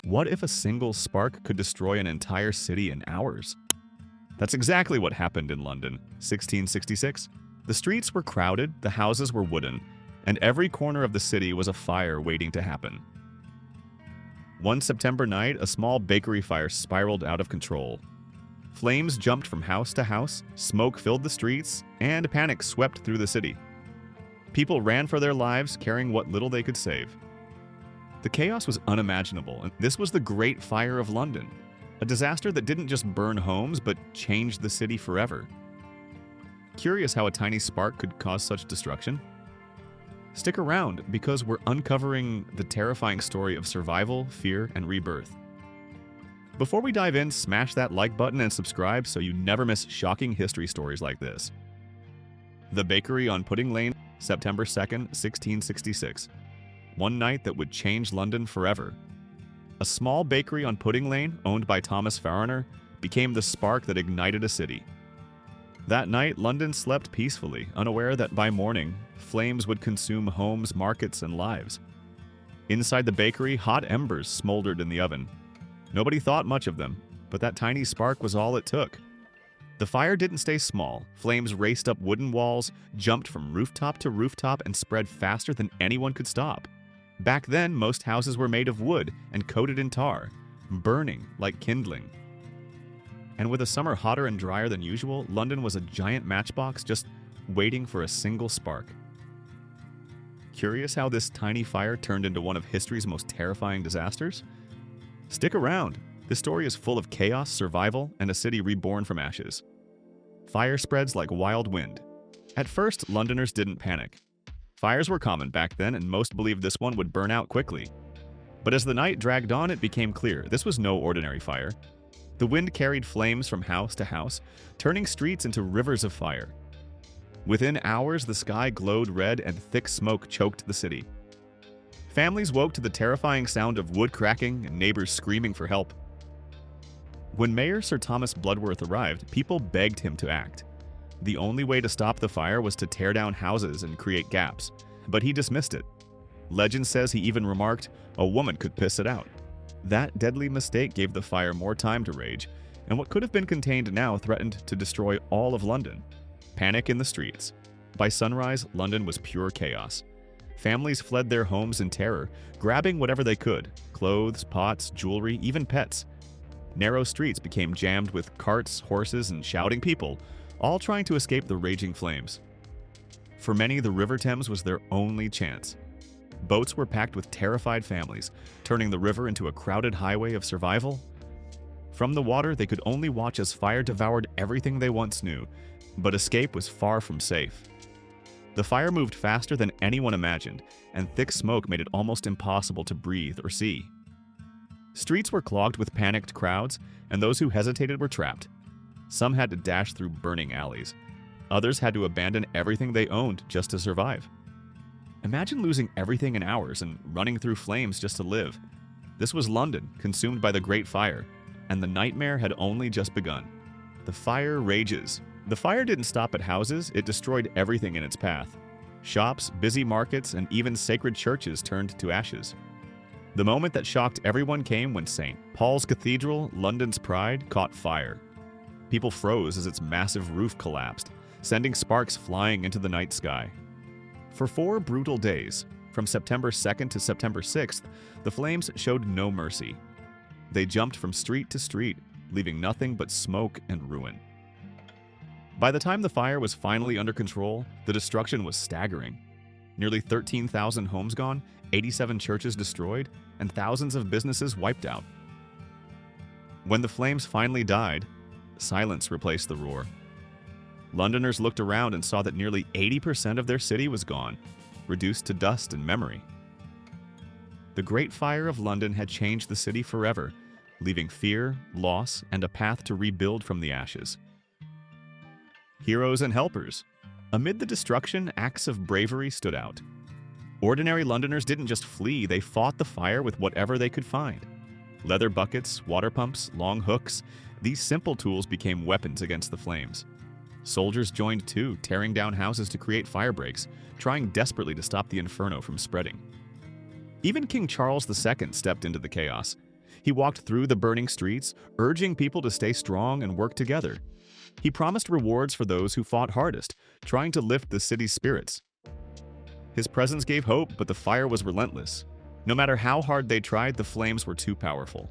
What if a single spark could destroy an entire city in hours? That's exactly what happened in London, 1666. The streets were crowded, the houses were wooden, and every corner of the city was a fire waiting to happen. One September night, a small bakery fire spiraled out of control. Flames jumped from house to house, smoke filled the streets, and panic swept through the city. People ran for their lives, carrying what little they could save. The chaos was unimaginable, and this was the Great Fire of London, a disaster that didn't just burn homes, but changed the city forever. Curious how a tiny spark could cause such destruction? Stick around, because we're uncovering the terrifying story of survival, fear, and rebirth. Before we dive in, smash that like button and subscribe so you never miss shocking history stories like this. The Bakery on Pudding Lane, September 2nd, 1666. One night that would change London forever. A small bakery on Pudding Lane, owned by Thomas Fariner, became the spark that ignited a city. That night, London slept peacefully, unaware that by morning, flames would consume homes, markets, and lives. Inside the bakery, hot embers smoldered in the oven. Nobody thought much of them, but that tiny spark was all it took. The fire didn't stay small. Flames raced up wooden walls, jumped from rooftop to rooftop, and spread faster than anyone could stop. Back then, most houses were made of wood and coated in tar, burning like kindling. And with a summer hotter and drier than usual, London was a giant matchbox just waiting for a single spark. Curious how this tiny fire turned into one of history's most terrifying disasters? Stick around. This story is full of chaos, survival, and a city reborn from ashes. Fire spreads like wild wind. At first, Londoners didn't panic. Fires were common back then, and most believed this one would burn out quickly. But as the night dragged on, it became clear this was no ordinary fire. The wind carried flames from house to house, turning streets into rivers of fire. Within hours, the sky glowed red and thick smoke choked the city. Families woke to the terrifying sound of wood cracking and neighbors screaming for help. When Mayor Sir Thomas Bloodworth arrived, people begged him to act. The only way to stop the fire was to tear down houses and create gaps, but he dismissed it. Legend says he even remarked, a woman could piss it out. That deadly mistake gave the fire more time to rage, and what could have been contained now threatened to destroy all of London. Panic in the streets. By sunrise, London was pure chaos. Families fled their homes in terror, grabbing whatever they could: clothes, pots, jewelry, even pets. Narrow streets became jammed with carts, horses, and shouting people, all trying to escape the raging flames. For many, the River Thames was their only chance. Boats were packed with terrified families, turning the river into a crowded highway of survival. From the water, they could only watch as fire devoured everything they once knew, but escape was far from safe. The fire moved faster than anyone imagined, and thick smoke made it almost impossible to breathe or see. Streets were clogged with panicked crowds, and those who hesitated were trapped. Some had to dash through burning alleys. Others had to abandon everything they owned just to survive. Imagine losing everything in hours and running through flames just to live. This was London, consumed by the Great Fire, and the nightmare had only just begun. The fire rages. The fire didn't stop at houses, it destroyed everything in its path. Shops, busy markets, and even sacred churches turned to ashes. The moment that shocked everyone came when St. Paul's Cathedral, London's pride, caught fire. People froze as its massive roof collapsed, sending sparks flying into the night sky. For 4 brutal days, from September 2nd to September 6th, the flames showed no mercy. They jumped from street to street, leaving nothing but smoke and ruin. By the time the fire was finally under control, the destruction was staggering. Nearly 13,000 homes gone, 87 churches destroyed, and thousands of businesses wiped out. When the flames finally died, silence replaced the roar. Londoners looked around and saw that nearly 80% of their city was gone, reduced to dust and memory. The Great Fire of London had changed the city forever, leaving fear, loss, and a path to rebuild from the ashes. Heroes and helpers. Amid the destruction, acts of bravery stood out. Ordinary Londoners didn't just flee, they fought the fire with whatever they could find. Leather buckets, water pumps, long hooks, these simple tools became weapons against the flames. Soldiers joined too, tearing down houses to create fire breaks, trying desperately to stop the inferno from spreading. Even King Charles II stepped into the chaos. He walked through the burning streets, urging people to stay strong and work together. He promised rewards for those who fought hardest, trying to lift the city's spirits. His presence gave hope, but the fire was relentless. No matter how hard they tried, the flames were too powerful.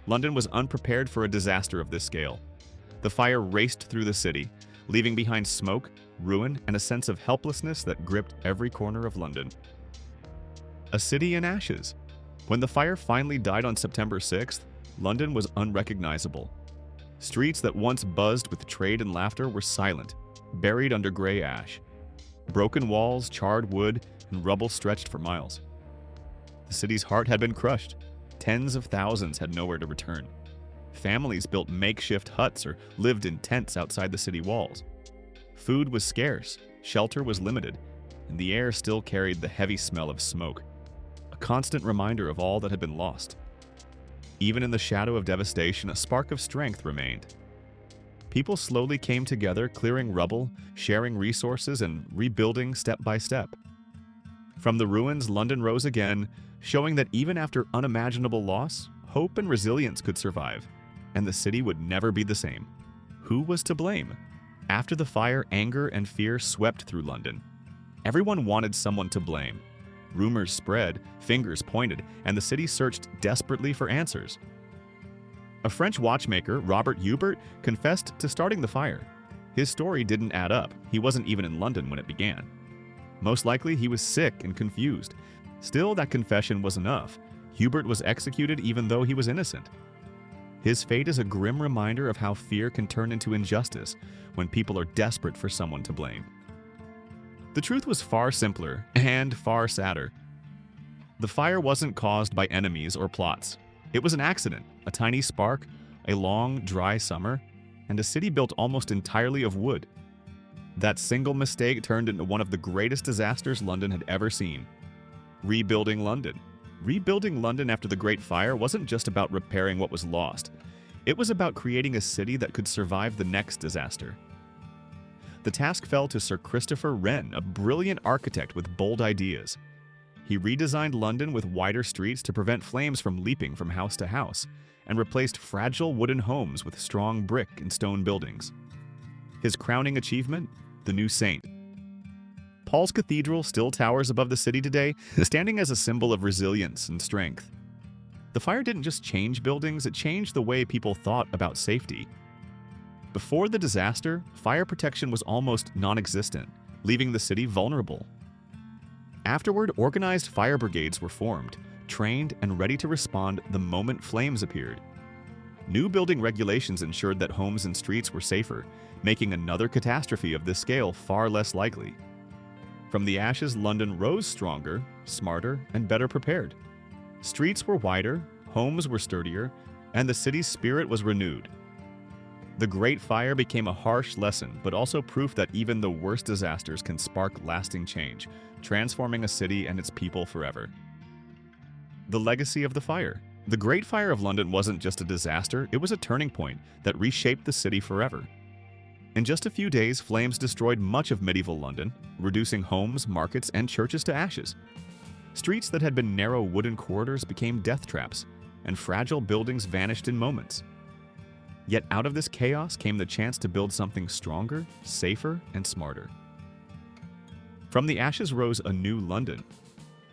London was unprepared for a disaster of this scale. The fire raced through the city, leaving behind smoke, ruin, and a sense of helplessness that gripped every corner of London. A city in ashes. When the fire finally died on September 6th, London was unrecognizable. Streets that once buzzed with trade and laughter were silent, buried under gray ash. Broken walls, charred wood, and rubble stretched for miles. The city's heart had been crushed. Tens of thousands had nowhere to return. Families built makeshift huts or lived in tents outside the city walls. Food was scarce, shelter was limited, and the air still carried the heavy smell of smoke, a constant reminder of all that had been lost. Even in the shadow of devastation, a spark of strength remained. People slowly came together, clearing rubble, sharing resources, and rebuilding step by step. From the ruins, London rose again, showing that even after unimaginable loss, hope and resilience could survive, and the city would never be the same. Who was to blame? After the fire, anger and fear swept through London. Everyone wanted someone to blame. Rumors spread, fingers pointed, and the city searched desperately for answers. A French watchmaker, Robert Hubert, confessed to starting the fire. His story didn't add up. He wasn't even in London when it began. Most likely, he was sick and confused. Still, that confession was enough. Hubert was executed even though he was innocent. His fate is a grim reminder of how fear can turn into injustice when people are desperate for someone to blame. The truth was far simpler and far sadder. The fire wasn't caused by enemies or plots. It was an accident, a tiny spark, a long, dry summer, and a city built almost entirely of wood. That single mistake turned into one of the greatest disasters London had ever seen. Rebuilding London. Rebuilding London after the Great Fire wasn't just about repairing what was lost. It was about creating a city that could survive the next disaster. The task fell to Sir Christopher Wren, a brilliant architect with bold ideas. He redesigned London with wider streets to prevent flames from leaping from house to house, and replaced fragile wooden homes with strong brick and stone buildings. His crowning achievement? The new saint. Paul's Cathedral still towers above the city today, standing as a symbol of resilience and strength. The fire didn't just change buildings, it changed the way people thought about safety. Before the disaster, fire protection was almost non-existent, leaving the city vulnerable. Afterward, organized fire brigades were formed, trained and ready to respond the moment flames appeared. New building regulations ensured that homes and streets were safer, making another catastrophe of this scale far less likely. From the ashes, London rose stronger, smarter, and better prepared. Streets were wider, homes were sturdier, and the city's spirit was renewed. The Great Fire became a harsh lesson, but also proof that even the worst disasters can spark lasting change, transforming a city and its people forever. The legacy of the fire. The Great Fire of London wasn't just a disaster, it was a turning point that reshaped the city forever. In just a few days, flames destroyed much of medieval London, reducing homes, markets, and churches to ashes. Streets that had been narrow wooden corridors became death traps, and fragile buildings vanished in moments. Yet out of this chaos came the chance to build something stronger, safer, and smarter. From the ashes rose a new London.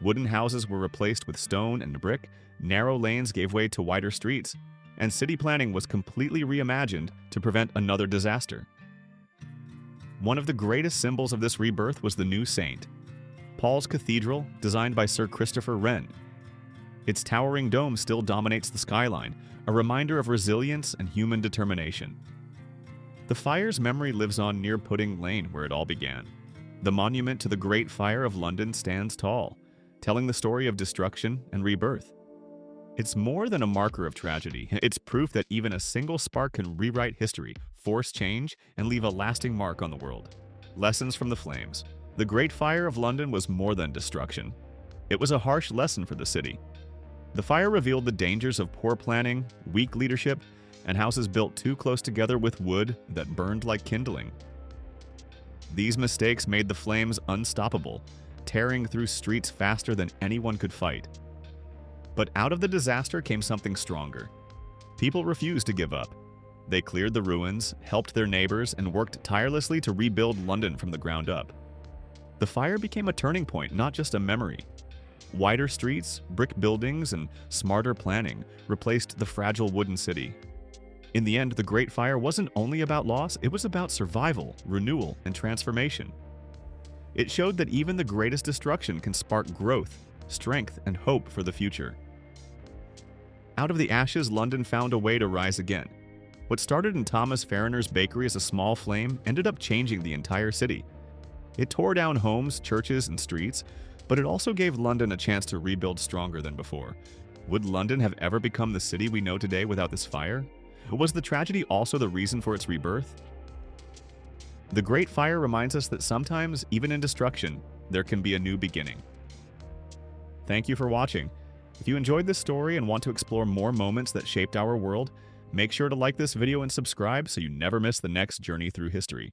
Wooden houses were replaced with stone and brick, narrow lanes gave way to wider streets, and city planning was completely reimagined to prevent another disaster. One of the greatest symbols of this rebirth was the new saint, Paul's Cathedral, designed by Sir Christopher Wren. Its towering dome still dominates the skyline, a reminder of resilience and human determination. The fire's memory lives on near Pudding Lane, where it all began. The monument to the Great Fire of London stands tall, telling the story of destruction and rebirth. It's more than a marker of tragedy. It's proof that even a single spark can rewrite history, force change, and leave a lasting mark on the world. Lessons from the flames. The Great Fire of London was more than destruction. It was a harsh lesson for the city. The fire revealed the dangers of poor planning, weak leadership, and houses built too close together with wood that burned like kindling. These mistakes made the flames unstoppable, tearing through streets faster than anyone could fight. But out of the disaster came something stronger. People refused to give up. They cleared the ruins, helped their neighbors, and worked tirelessly to rebuild London from the ground up. The fire became a turning point, not just a memory. Wider streets, brick buildings, and smarter planning replaced the fragile wooden city. In the end, the Great Fire wasn't only about loss, it was about survival, renewal, and transformation. It showed that even the greatest destruction can spark growth, strength, and hope for the future. Out of the ashes, London found a way to rise again. What started in Thomas Farriner's bakery as a small flame ended up changing the entire city. It tore down homes, churches, and streets, but it also gave London a chance to rebuild stronger than before. Would London have ever become the city we know today without this fire? Was the tragedy also the reason for its rebirth? The Great Fire reminds us that sometimes, even in destruction, there can be a new beginning. Thank you for watching. If you enjoyed this story and want to explore more moments that shaped our world, make sure to like this video and subscribe so you never miss the next journey through history.